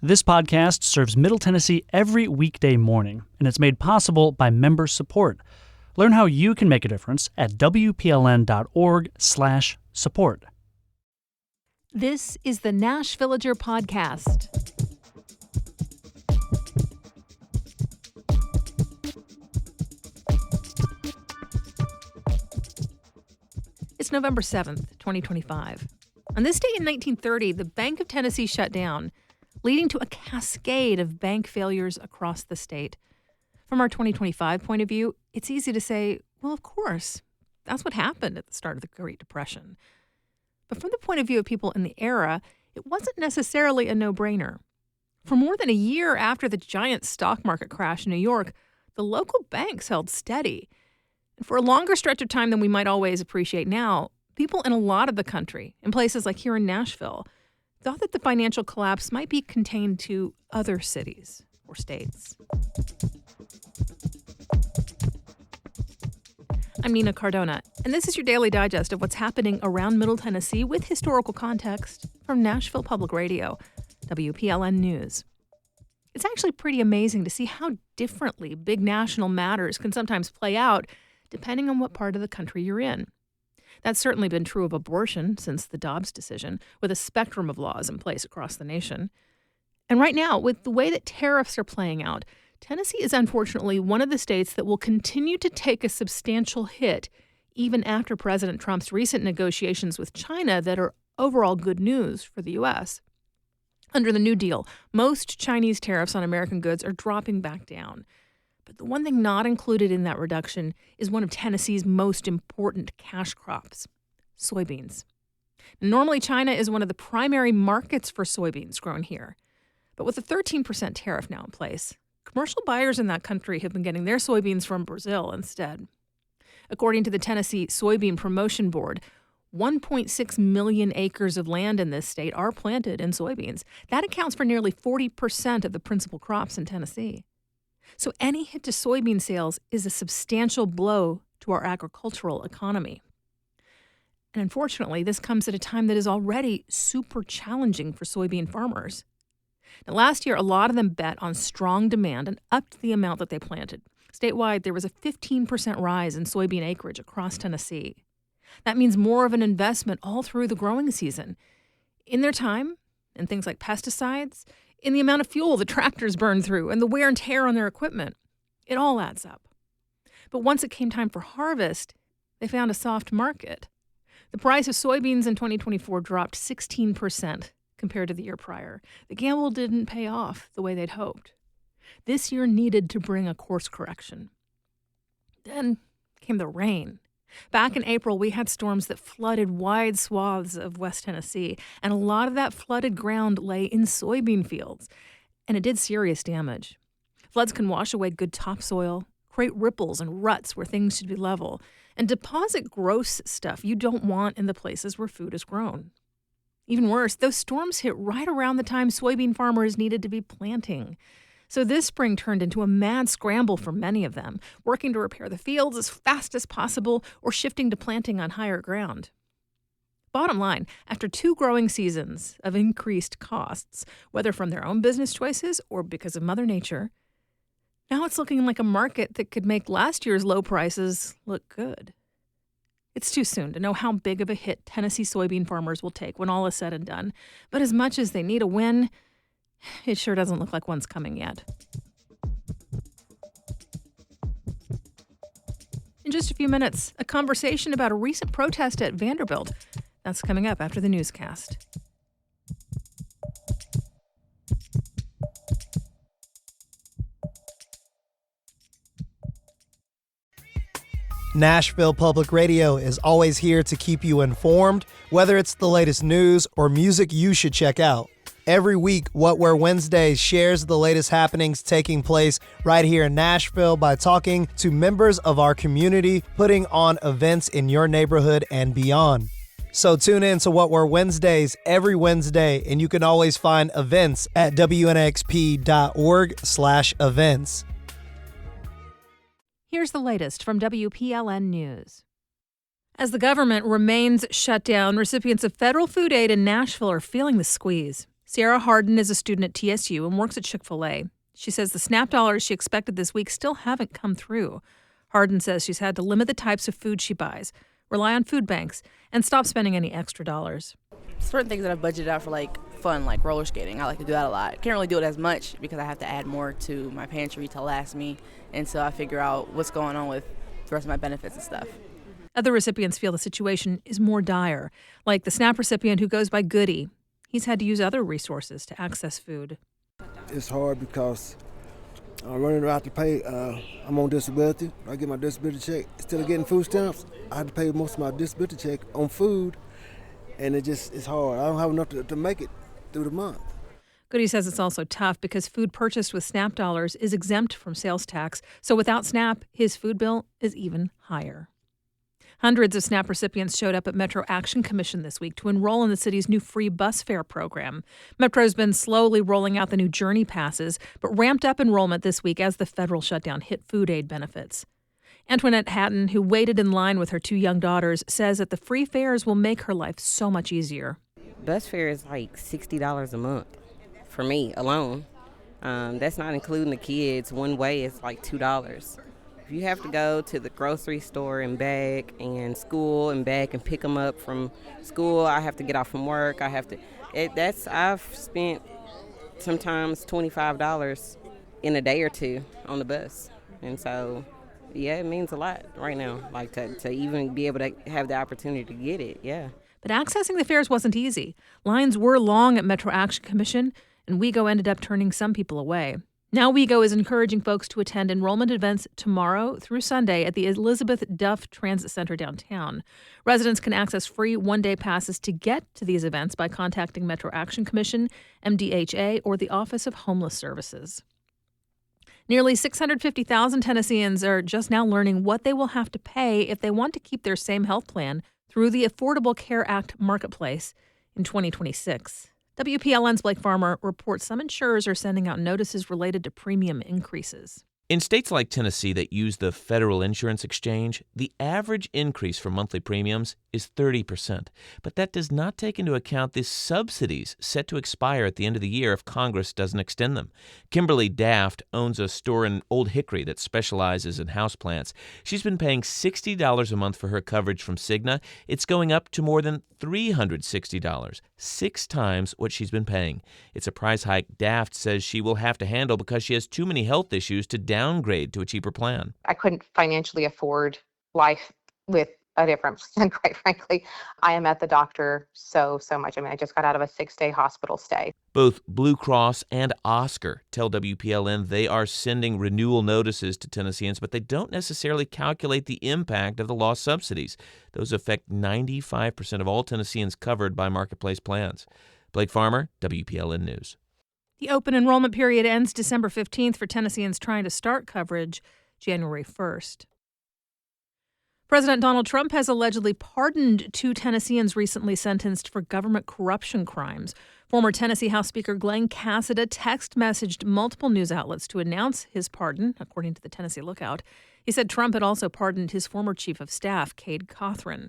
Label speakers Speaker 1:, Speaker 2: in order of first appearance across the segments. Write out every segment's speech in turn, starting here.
Speaker 1: This podcast serves Middle Tennessee every weekday morning, and it's made possible by member support. Learn how you can make a difference at WPLN.org/support.
Speaker 2: This is the Nashvillager Podcast. It's November 7th, 2025. On this day in 1930, the Bank of Tennessee shut down, leading to a cascade of bank failures across the state. From our 2025 point of view, it's easy to say, well, of course, that's what happened at the start of the Great Depression. But from the point of view of people in the era, it wasn't necessarily a no-brainer. For more than a year after the giant stock market crash in New York, the local banks held steady. And for a longer stretch of time than we might always appreciate now, people in a lot of the country, in places like here in Nashville, thought that the financial collapse might be contained to other cities or states. I'm Nina Cardona, and this is your daily digest of what's happening around Middle Tennessee with historical context from Nashville Public Radio, WPLN News. It's actually pretty amazing to see how differently big national matters can sometimes play out depending on what part of the country you're in. That's certainly been true of abortion since the Dobbs decision, with a spectrum of laws in place across the nation. And right now, with the way that tariffs are playing out, Tennessee is unfortunately one of the states that will continue to take a substantial hit even after President Trump's recent negotiations with China that are overall good news for the U.S. Under the New Deal, most Chinese tariffs on American goods are dropping back down. But the one thing not included in that reduction is one of Tennessee's most important cash crops, soybeans. Normally, China is one of the primary markets for soybeans grown here. But with a 13% tariff now in place, commercial buyers in that country have been getting their soybeans from Brazil instead. According to the Tennessee Soybean Promotion Board, 1.6 million acres of land in this state are planted in soybeans. That accounts for nearly 40% of the principal crops in Tennessee. So any hit to soybean sales is a substantial blow to our agricultural economy. And unfortunately, this comes at a time that is already super challenging for soybean farmers. Now, last year, a lot of them bet on strong demand and upped the amount that they planted. Statewide, there was a 15% rise in soybean acreage across Tennessee. That means more of an investment all through the growing season. In their time, and things like pesticides, in the amount of fuel the tractors burn through, and the wear and tear on their equipment. It all adds up. But once it came time for harvest, they found a soft market. The price of soybeans in 2024 dropped 16% compared to the year prior. The gamble didn't pay off the way they'd hoped. This year needed to bring a course correction. Then came the rain. Back in April, we had storms that flooded wide swaths of West Tennessee, and a lot of that flooded ground lay in soybean fields, and it did serious damage. Floods can wash away good topsoil, create ripples and ruts where things should be level, and deposit gross stuff you don't want in the places where food is grown. Even worse, those storms hit right around the time soybean farmers needed to be planting. So this spring turned into a mad scramble for many of them, working to repair the fields as fast as possible or shifting to planting on higher ground. Bottom line, after 2 growing seasons of increased costs, whether from their own business choices or because of Mother Nature, now it's looking like a market that could make last year's low prices look good. It's too soon to know how big of a hit Tennessee soybean farmers will take when all is said and done, but as much as they need a win, it sure doesn't look like one's coming yet. In just a few minutes, a conversation about a recent protest at Vanderbilt. That's coming up after the newscast.
Speaker 3: Nashville Public Radio is always here to keep you informed, whether it's the latest news or music you should check out. Every week, What Were Wednesdays shares the latest happenings taking place right here in Nashville by talking to members of our community, putting on events in your neighborhood and beyond. So tune in to What Were Wednesdays every Wednesday, and you can always find events at WNXP.org/events.
Speaker 2: Here's the latest from WPLN News. As the government remains shut down, recipients of federal food aid in Nashville are feeling the squeeze. Sierra Harden is a student at TSU and works at Chick-fil-A. She says the SNAP dollars she expected this week still haven't come through. Harden says she's had to limit the types of food she buys, rely on food banks, and stop spending any extra dollars.
Speaker 4: Certain things that I've budgeted out for fun, like roller skating. I like to do that a lot. Can't really do it as much because I have to add more to my pantry to last me until I figure out what's going on with the rest of my benefits and stuff.
Speaker 2: Other recipients feel the situation is more dire, like the SNAP recipient who goes by Goody. He's had to use other resources to access food.
Speaker 5: It's hard because I'm running around to pay. I'm on disability. I get my disability check. Instead of getting food stamps, I have to pay most of my disability check on food, and it's hard. I don't have enough to make it through the month.
Speaker 2: Goody says it's also tough because food purchased with SNAP dollars is exempt from sales tax, so without SNAP, his food bill is even higher. Hundreds of SNAP recipients showed up at Metro Action Commission this week to enroll in the city's new free bus fare program. Metro's been slowly rolling out the new Journey passes, but ramped up enrollment this week as the federal shutdown hit food aid benefits. Antoinette Hatton, who waited in line with her 2 young daughters, says that the free fares will make her life so much easier.
Speaker 6: Bus fare is like $60 a month for me alone. That's not including the kids. One way is like $2. If you have to go to the grocery store and back, and school and back, and pick them up from school, I have to get off from work. I've spent sometimes $25 in a day or two on the bus, and so yeah, it means a lot right now. Like to even be able to have the opportunity to get it, yeah.
Speaker 2: But accessing the fares wasn't easy. Lines were long at Metro Action Commission, and WeGo ended up turning some people away. Now WeGo is encouraging folks to attend enrollment events tomorrow through Sunday at the Elizabeth Duff Transit Center downtown. Residents can access free one-day passes to get to these events by contacting Metro Action Commission, MDHA, or the Office of Homeless Services. Nearly 650,000 Tennesseans are just now learning what they will have to pay if they want to keep their same health plan through the Affordable Care Act marketplace in 2026. WPLN's Blake Farmer reports some insurers are sending out notices related to premium increases.
Speaker 7: In states like Tennessee that use the Federal Insurance Exchange, the average increase for monthly premiums is 30%. But that does not take into account the subsidies set to expire at the end of the year if Congress doesn't extend them. Kimberly Daft owns a store in Old Hickory that specializes in houseplants. She's been paying $60 a month for her coverage from Cigna. It's going up to more than $360, 6 times what she's been paying. It's a price hike Daft says she will have to handle because she has too many health issues to downgrade to a cheaper plan.
Speaker 8: I couldn't financially afford life with a different plan, quite frankly. I am at the doctor so much. I mean, I just got out of a 6-day hospital stay.
Speaker 7: Both Blue Cross and Oscar tell WPLN they are sending renewal notices to Tennesseans, but they don't necessarily calculate the impact of the lost subsidies. Those affect 95% of all Tennesseans covered by marketplace plans. Blake Farmer, WPLN News.
Speaker 2: The open enrollment period ends December 15th for Tennesseans trying to start coverage January 1st. President Donald Trump has allegedly pardoned 2 Tennesseans recently sentenced for government corruption crimes. Former Tennessee House Speaker Glenn Cassida text messaged multiple news outlets to announce his pardon, according to the Tennessee Lookout. He said Trump had also pardoned his former chief of staff, Cade Cothran.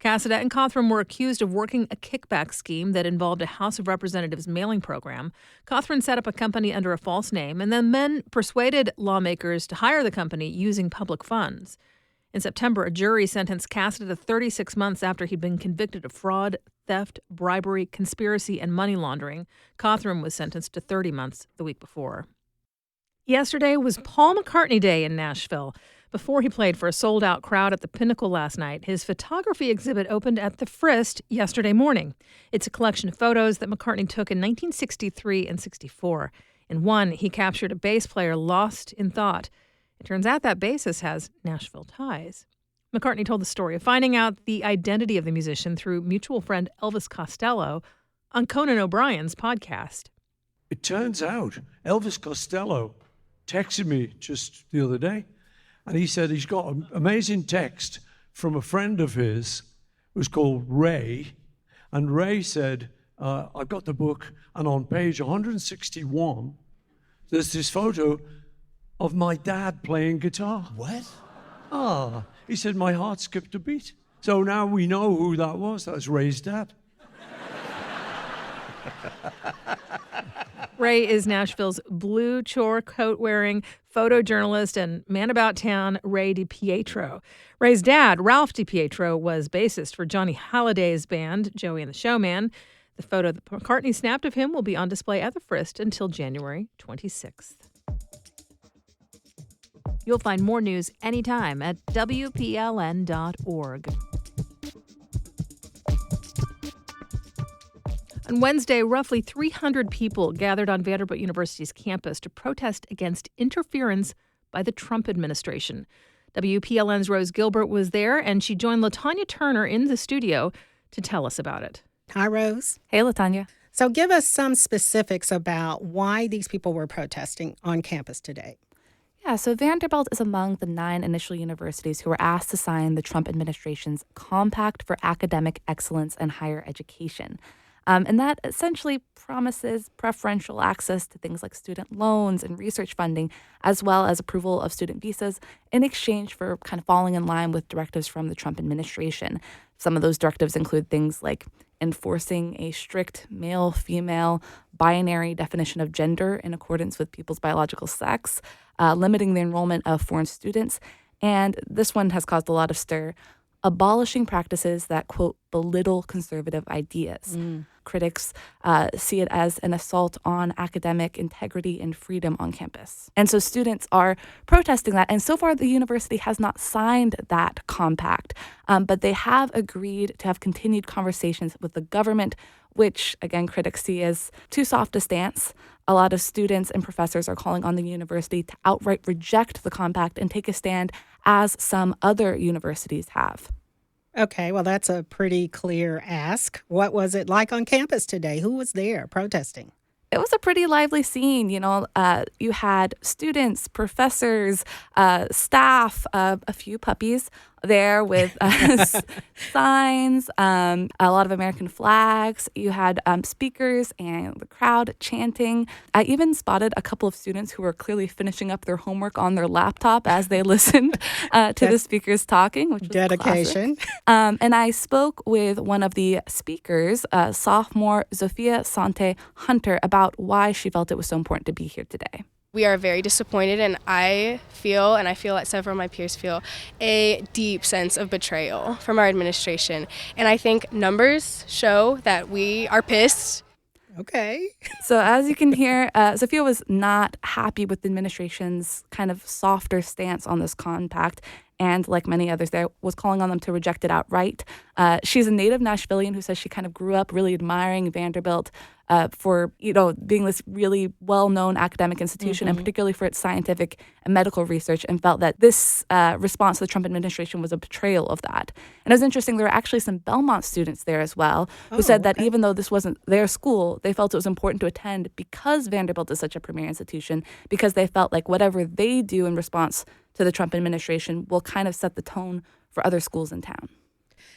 Speaker 2: Cassida and Cothran were accused of working a kickback scheme that involved a House of Representatives mailing program. Cothran set up a company under a false name, and then men persuaded lawmakers to hire the company using public funds. In September, a jury sentenced Cassida to 36 months after he'd been convicted of fraud, theft, bribery, conspiracy, and money laundering. Cothran was sentenced to 30 months the week before. Yesterday was Paul McCartney Day in Nashville. Before he played for a sold-out crowd at the Pinnacle last night, his photography exhibit opened at the Frist yesterday morning. It's a collection of photos that McCartney took in 1963 and 64. In one, he captured a bass player lost in thought. It turns out that bassist has Nashville ties. McCartney told the story of finding out the identity of the musician through mutual friend Elvis Costello on Conan O'Brien's podcast.
Speaker 9: It turns out Elvis Costello texted me just the other day, and he said he's got an amazing text from a friend of his who's called Ray. And Ray said, I got the book, and on page 161, there's this photo of my dad playing guitar.
Speaker 10: What?
Speaker 9: He said, my heart skipped a beat. So now we know who that was. That was Ray's dad.
Speaker 2: Ray is Nashville's blue chore coat-wearing photojournalist and man about town, Ray DiPietro. Ray's dad, Ralph DiPietro, was bassist for Johnny Halliday's band, Joey and the Showman. The photo that McCartney snapped of him will be on display at the Frist until January 26th. You'll find more news anytime at WPLN.org. On Wednesday, roughly 300 people gathered on Vanderbilt University's campus to protest against interference by the Trump administration. WPLN's Rose Gilbert was there, and she joined LaTonya Turner in the studio to tell us about it.
Speaker 10: Hi, Rose.
Speaker 2: Hey, LaTonya.
Speaker 10: So give us some specifics about why these people were protesting on campus today.
Speaker 11: Yeah, so Vanderbilt is among the 9 initial universities who were asked to sign the Trump administration's Compact for Academic Excellence and Higher Education. And that essentially promises preferential access to things like student loans and research funding, as well as approval of student visas in exchange for kind of falling in line with directives from the Trump administration. Some of those directives include things like enforcing a strict male-female binary definition of gender in accordance with people's biological sex, limiting the enrollment of foreign students, and this one has caused a lot of stir, abolishing practices that, quote, belittle conservative ideas. Critics see it as an assault on academic integrity and freedom on campus. And so students are protesting that. And so far, the university has not signed that compact, but they have agreed to have continued conversations with the government, which, again, critics see as too soft a stance. A lot of students and professors are calling on the university to outright reject the compact and take a stand, as some other universities have.
Speaker 10: Okay, well, that's a pretty clear ask. What was it like on campus today? Who was there protesting?
Speaker 11: It was a pretty lively scene. You know, you had students, professors, staff, a few puppies there with signs, a lot of American flags. You had speakers and the crowd chanting. I even spotted a couple of students who were clearly finishing up their homework on their laptop as they listened to the speakers talking, which was
Speaker 10: dedication.
Speaker 11: And I spoke with one of the speakers, sophomore Zofia Sante Hunter, about why she felt it was so important to be here today.
Speaker 12: We are very disappointed, and I feel that several of my peers feel, a deep sense of betrayal from our administration. And I think numbers show that we are pissed.
Speaker 10: Okay.
Speaker 11: So as you can hear, Zofia was not happy with the administration's kind of softer stance on this compact, and like many others there, was calling on them to reject it outright. She's a native Nashvilleian who says she kind of grew up really admiring Vanderbilt for, you know, being this really well-known academic institution, and particularly for its scientific and medical research, and felt that this response to the Trump administration was a betrayal of that. And it was interesting, there were actually some Belmont students there as well who said that even though this wasn't their school, they felt it was important to attend because Vanderbilt is such a premier institution, because they felt like whatever they do in response to the Trump administration will kind of set the tone for other schools in town.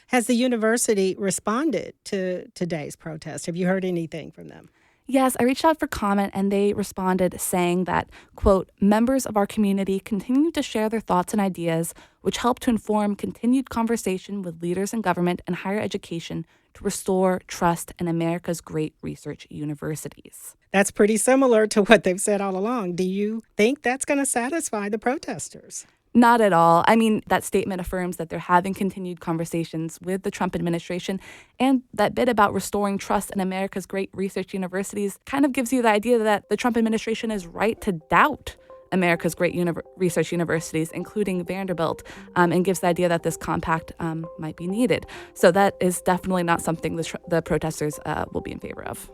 Speaker 10: Has the university responded to today's protest? Have you heard anything from them?
Speaker 11: Yes, I reached out for comment, and they responded saying that, quote, members of our community continue to share their thoughts and ideas, which help to inform continued conversation with leaders in government and higher education to restore trust in America's great research universities.
Speaker 10: That's pretty similar to what they've said all along. Do you think that's going to satisfy the protesters?
Speaker 11: Not at all. I mean, that statement affirms that they're having continued conversations with the Trump administration, and that bit about restoring trust in America's great research universities kind of gives you the idea that the Trump administration is right to doubt America's great research universities, including Vanderbilt, and gives the idea that this compact might be needed. So that is definitely not something the protesters will be in favor of.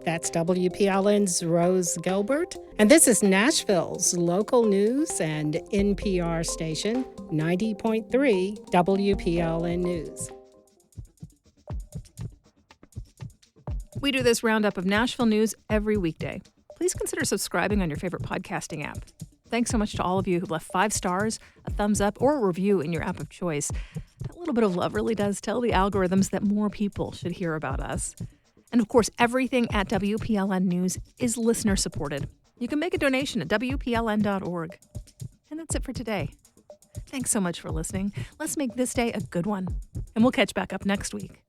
Speaker 10: That's WPLN's Rose Gilbert. And this is Nashville's local news and NPR station, 90.3 WPLN News.
Speaker 2: We do this roundup of Nashville news every weekday. Please consider subscribing on your favorite podcasting app. Thanks so much to all of you who've left 5 stars, a thumbs up, or a review in your app of choice. That little bit of love really does tell the algorithms that more people should hear about us. And of course, everything at WPLN News is listener supported. You can make a donation at WPLN.org. And that's it for today. Thanks so much for listening. Let's make this day a good one. And we'll catch back up next week.